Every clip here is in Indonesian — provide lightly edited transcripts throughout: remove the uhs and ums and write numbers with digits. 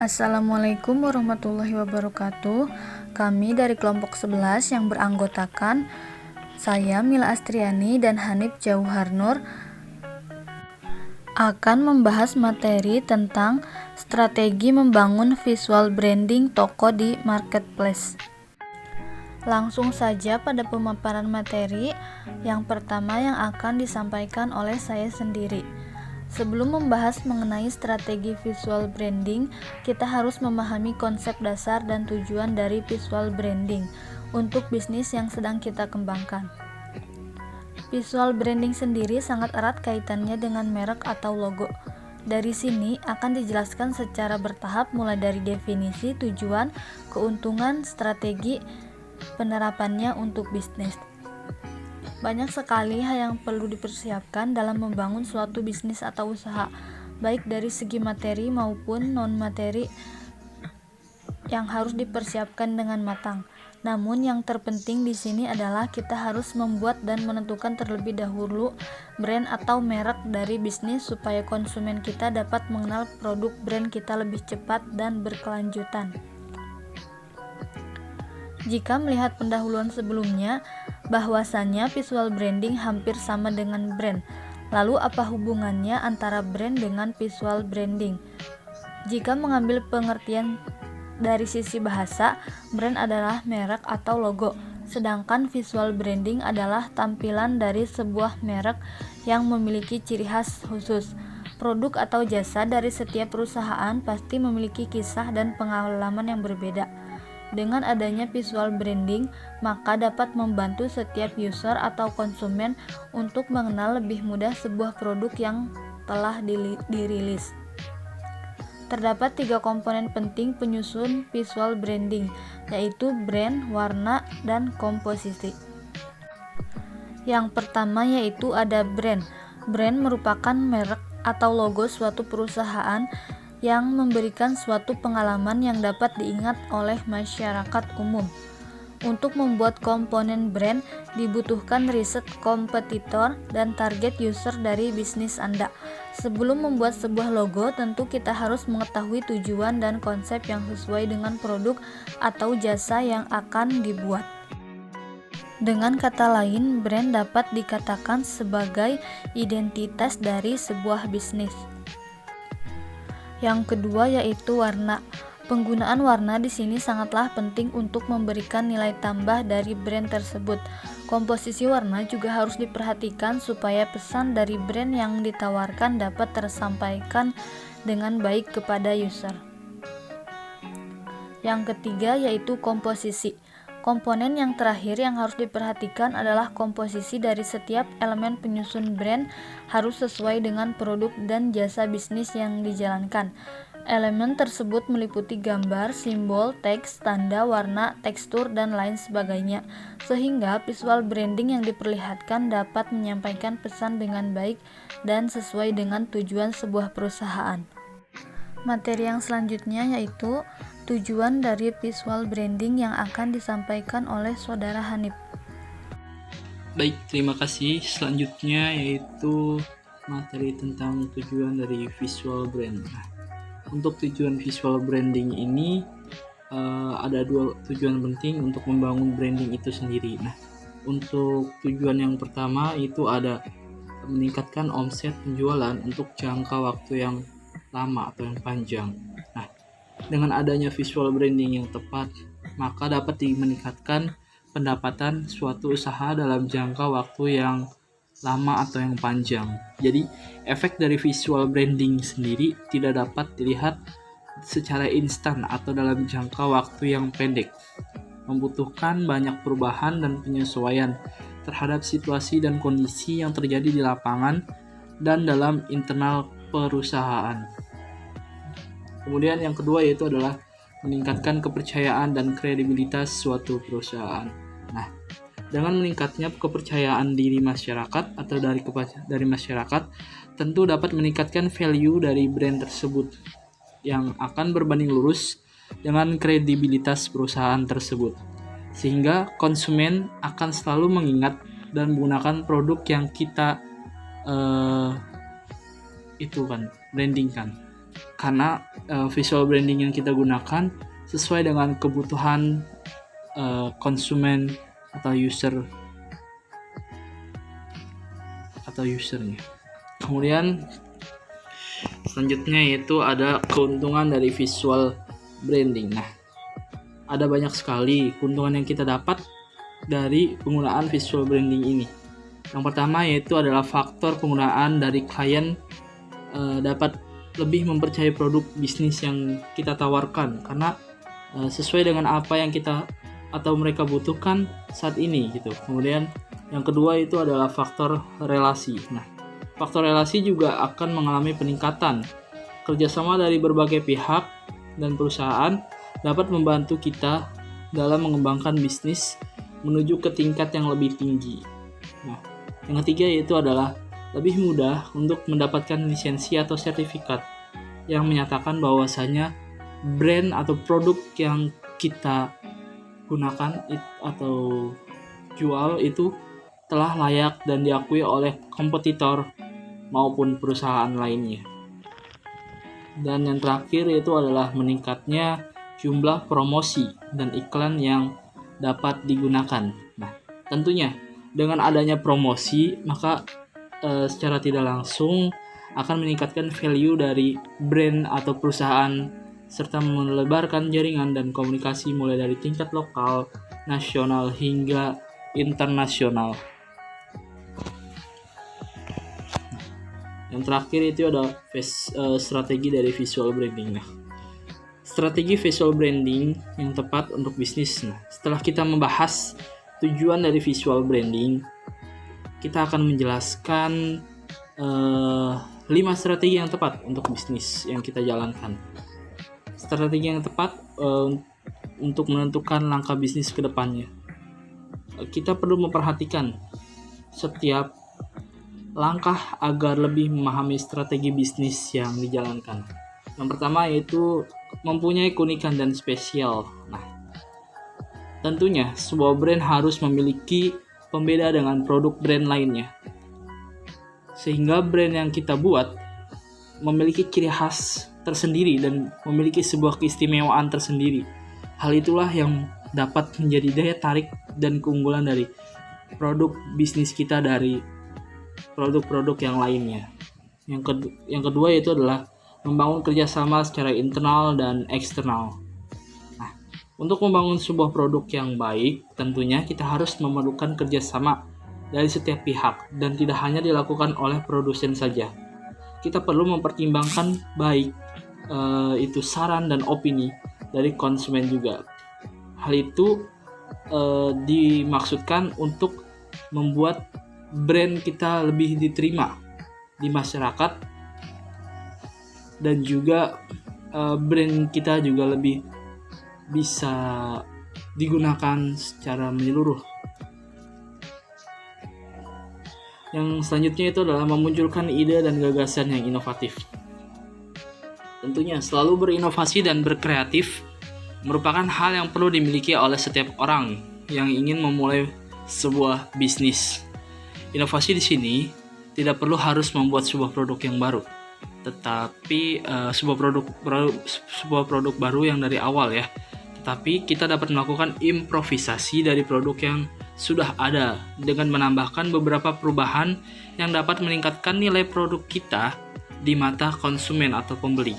Assalamualaikum warahmatullahi wabarakatuh. Kami dari kelompok 11 yang beranggotakan saya Mila Astriani dan Hanif Jauharnur akan membahas materi tentang strategi membangun visual branding toko di marketplace. Langsung saja pada pemaparan materi. Yang pertama yang akan disampaikan oleh saya sendiri. Sebelum membahas mengenai strategi visual branding, kita harus memahami konsep dasar dan tujuan dari visual branding untuk bisnis yang sedang kita kembangkan. Visual branding sendiri sangat erat kaitannya dengan merek atau logo. Dari sini akan dijelaskan secara bertahap mulai dari definisi, tujuan, keuntungan, strategi, penerapannya untuk bisnis. Banyak sekali hal yang perlu dipersiapkan dalam membangun suatu bisnis atau usaha, baik dari segi materi maupun non-materi yang harus dipersiapkan dengan matang. Namun yang terpenting di sini adalah kita harus membuat dan menentukan terlebih dahulu brand atau merek dari bisnis supaya konsumen kita dapat mengenal produk brand kita lebih cepat dan berkelanjutan. Jika melihat pendahuluan sebelumnya, bahwasannya visual branding hampir sama dengan brand. Lalu apa hubungannya antara brand dengan visual branding? Jika mengambil pengertian dari sisi bahasa, brand adalah merek atau logo, sedangkan visual branding adalah tampilan dari sebuah merek yang memiliki ciri khas khusus. Produk atau jasa dari setiap perusahaan pasti memiliki kisah dan pengalaman yang berbeda. Dengan adanya visual branding, maka dapat membantu setiap user atau konsumen untuk mengenal lebih mudah sebuah produk yang telah dirilis. Terdapat 3 komponen penting penyusun visual branding, yaitu brand, warna, dan komposisi. Yang pertama yaitu ada brand. Brand merupakan merek atau logo suatu perusahaan yang memberikan suatu pengalaman yang dapat diingat oleh masyarakat umum. Untuk membuat komponen brand, dibutuhkan riset kompetitor dan target user dari bisnis Anda. Sebelum membuat sebuah logo, tentu kita harus mengetahui tujuan dan konsep yang sesuai dengan produk atau jasa yang akan dibuat. Dengan kata lain, brand dapat dikatakan sebagai identitas dari sebuah bisnis. Yang kedua yaitu warna. Penggunaan warna di sini sangatlah penting untuk memberikan nilai tambah dari brand tersebut. Komposisi warna juga harus diperhatikan supaya pesan dari brand yang ditawarkan dapat tersampaikan dengan baik kepada user. Yang ketiga yaitu komposisi. Komponen yang terakhir yang harus diperhatikan adalah komposisi dari setiap elemen penyusun brand harus sesuai dengan produk dan jasa bisnis yang dijalankan. Elemen tersebut meliputi gambar, simbol, teks, tanda, warna, tekstur, dan lain sebagainya, sehingga visual branding yang diperlihatkan dapat menyampaikan pesan dengan baik dan sesuai dengan tujuan sebuah perusahaan. Materi yang selanjutnya yaitu tujuan dari visual branding yang akan disampaikan oleh Saudara Hanif. Baik, terima kasih. Selanjutnya yaitu materi tentang tujuan dari visual brand. Nah, untuk tujuan visual branding ini ada 2 tujuan penting untuk membangun branding itu sendiri. Nah, untuk tujuan yang pertama itu ada meningkatkan omset penjualan untuk jangka waktu yang lama atau yang panjang. Nah, dengan adanya visual branding yang tepat, maka dapat meningkatkan pendapatan suatu usaha dalam jangka waktu yang lama atau yang panjang. Jadi, efek dari visual branding sendiri tidak dapat dilihat secara instan atau dalam jangka waktu yang pendek. Membutuhkan banyak perubahan dan penyesuaian terhadap situasi dan kondisi yang terjadi di lapangan dan dalam internal perusahaan. Kemudian yang kedua yaitu adalah meningkatkan kepercayaan dan kredibilitas suatu perusahaan. Nah, dengan meningkatnya kepercayaan diri masyarakat atau dari masyarakat, tentu dapat meningkatkan value dari brand tersebut yang akan berbanding lurus dengan kredibilitas perusahaan tersebut. Sehingga konsumen akan selalu mengingat dan menggunakan produk yang kita brandingkan. karena visual branding yang kita gunakan sesuai dengan kebutuhan konsumen atau usernya. Kemudian selanjutnya yaitu ada keuntungan dari visual branding. Nah, ada banyak sekali keuntungan yang kita dapat dari penggunaan visual branding ini. Yang pertama yaitu adalah faktor penggunaan dari klien dapat lebih mempercayai produk bisnis yang kita tawarkan karena sesuai dengan apa yang kita atau mereka butuhkan saat ini gitu. Kemudian yang kedua itu adalah faktor relasi. Nah, faktor relasi juga akan mengalami peningkatan. Kerjasama dari berbagai pihak dan perusahaan dapat membantu kita dalam mengembangkan bisnis menuju ke tingkat yang lebih tinggi. Nah, yang ketiga yaitu adalah lebih mudah untuk mendapatkan lisensi atau sertifikat yang menyatakan bahwasanya brand atau produk yang kita gunakan atau jual itu telah layak dan diakui oleh kompetitor maupun perusahaan lainnya. Dan yang terakhir yaitu adalah meningkatnya jumlah promosi dan iklan yang dapat digunakan. Nah, tentunya dengan adanya promosi maka secara tidak langsung akan meningkatkan value dari brand atau perusahaan serta melebarkan jaringan dan komunikasi mulai dari tingkat lokal, nasional hingga internasional. Yang terakhir itu ada strategi dari visual branding. Nah, strategi visual branding yang tepat untuk bisnis. Nah, setelah kita membahas tujuan dari visual branding, kita akan menjelaskan 5 strategi yang tepat untuk bisnis yang kita jalankan. Strategi yang tepat untuk menentukan langkah bisnis ke depannya. Kita perlu memperhatikan setiap langkah agar lebih memahami strategi bisnis yang dijalankan. Yang pertama yaitu mempunyai keunikan dan spesial. Nah, tentunya sebuah brand harus memiliki pembeda dengan produk brand lainnya. Sehingga brand yang kita buat memiliki ciri khas tersendiri dan memiliki sebuah keistimewaan tersendiri. Hal itulah yang dapat menjadi daya tarik dan keunggulan dari produk bisnis kita dari produk-produk yang lainnya. Yang kedua yaitu adalah membangun kerjasama secara internal dan eksternal. Nah, untuk membangun sebuah produk yang baik, tentunya kita harus memerlukan kerjasama dari setiap pihak dan tidak hanya dilakukan oleh produsen saja. Kita perlu mempertimbangkan baik itu saran dan opini dari konsumen juga. Hal itu dimaksudkan untuk membuat brand kita lebih diterima di masyarakat dan juga brand kita juga lebih bisa digunakan secara menyeluruh. Yang selanjutnya itu adalah memunculkan ide dan gagasan yang inovatif. Tentunya selalu berinovasi dan berkreatif merupakan hal yang perlu dimiliki oleh setiap orang yang ingin memulai sebuah bisnis. Inovasi di sini tidak perlu harus membuat sebuah produk yang baru, tetapi sebuah produk baru yang dari awal ya. Tetapi kita dapat melakukan improvisasi dari produk yang sudah ada dengan menambahkan beberapa perubahan yang dapat meningkatkan nilai produk kita di mata konsumen atau pembeli.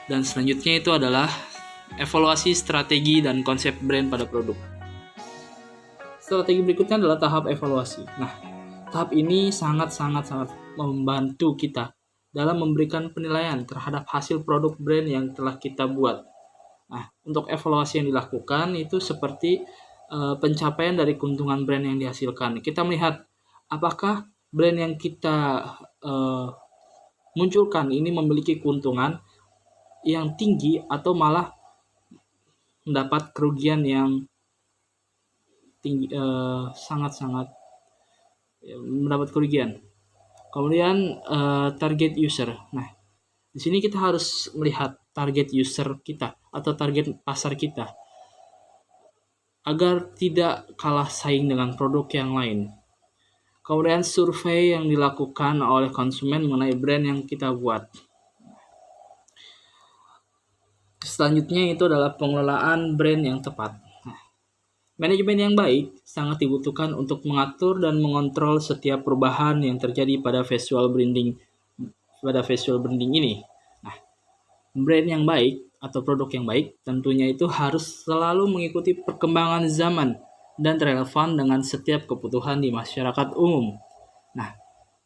Dan selanjutnya itu adalah evaluasi strategi dan konsep brand pada produk. Strategi berikutnya adalah tahap evaluasi. Nah, tahap ini sangat membantu kita dalam memberikan penilaian terhadap hasil produk brand yang telah kita buat. Nah, untuk evaluasi yang dilakukan itu seperti pencapaian dari keuntungan brand yang dihasilkan. Kita melihat apakah brand yang kita munculkan ini memiliki keuntungan yang tinggi atau malah mendapat kerugian yang tinggi, mendapat kerugian. Kemudian target user. Nah, di sini kita harus melihat target user kita atau target pasar kita agar tidak kalah saing dengan produk yang lain. Kemudian survei yang dilakukan oleh konsumen mengenai brand yang kita buat. Selanjutnya itu adalah pengelolaan brand yang tepat. Manajemen yang baik sangat dibutuhkan untuk mengatur dan mengontrol setiap perubahan yang terjadi pada visual branding ini. Nah, brand yang baik atau produk yang baik tentunya itu harus selalu mengikuti perkembangan zaman dan relevan dengan setiap kebutuhan di masyarakat umum. Nah,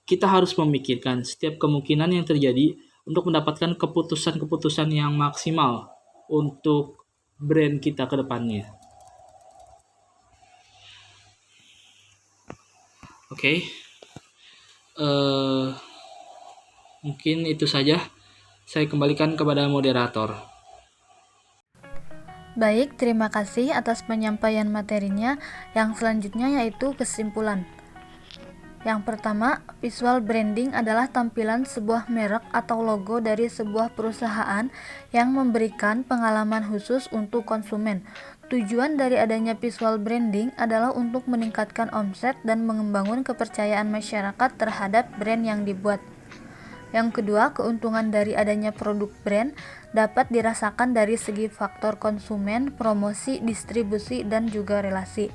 kita harus memikirkan setiap kemungkinan yang terjadi untuk mendapatkan keputusan-keputusan yang maksimal untuk brand kita ke depannya. Oke, mungkin itu saja. Saya kembalikan kepada moderator. Baik, terima kasih atas penyampaian materinya. Yang selanjutnya yaitu kesimpulan. Yang pertama, visual branding adalah tampilan sebuah merek atau logo dari sebuah perusahaan yang memberikan pengalaman khusus untuk konsumen. Tujuan dari adanya visual branding adalah untuk meningkatkan omset dan membangun kepercayaan masyarakat terhadap brand yang dibuat. Yang kedua, keuntungan dari adanya produk brand dapat dirasakan dari segi faktor konsumen, promosi, distribusi, dan juga relasi.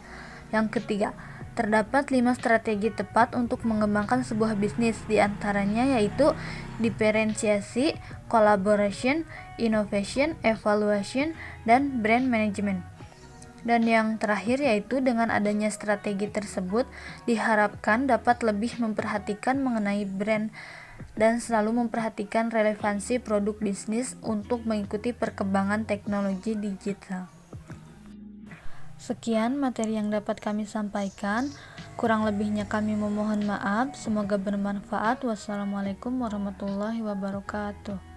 Yang ketiga, terdapat 5 strategi tepat untuk mengembangkan sebuah bisnis, diantaranya yaitu diferensiasi, collaboration, innovation, evaluation, dan brand management. Dan yang terakhir yaitu dengan adanya strategi tersebut diharapkan dapat lebih memperhatikan mengenai brand dan selalu memperhatikan relevansi produk bisnis untuk mengikuti perkembangan teknologi digital. Sekian materi yang dapat kami sampaikan. Kurang lebihnya kami memohon maaf. Semoga bermanfaat. Wassalamualaikum warahmatullahi wabarakatuh.